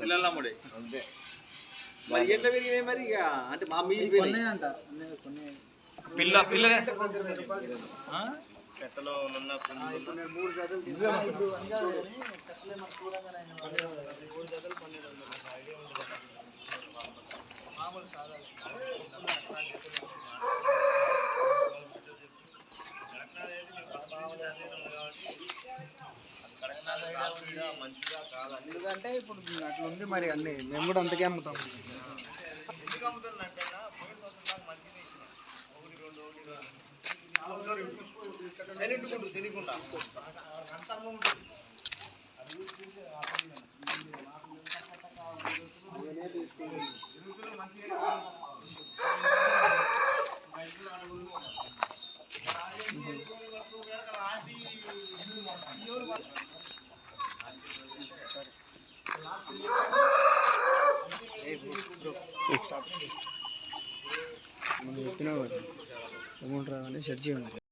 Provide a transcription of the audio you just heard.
పిల్లలమ్ముడే అంతే. మరి ఎట్లా పెరిగినాయి మరి? ఇక అంటే మా మీ పిల్ల పిల్లలే పెట్టలో ఉన్న 3 జతలు మామూలు సాదా ఎందుకంటే ఇప్పుడు అట్లా ఉంది మరి అన్ని మేము కూడా అంతకే అమ్ముతాం. ఎందుకు అమ్ముతానంటే పోయిన సంవత్సరం మంచిగా తెలియకుండా అంత మనం చెప్పినా అమౌంట్ రాగానే సెట్ చేయండి.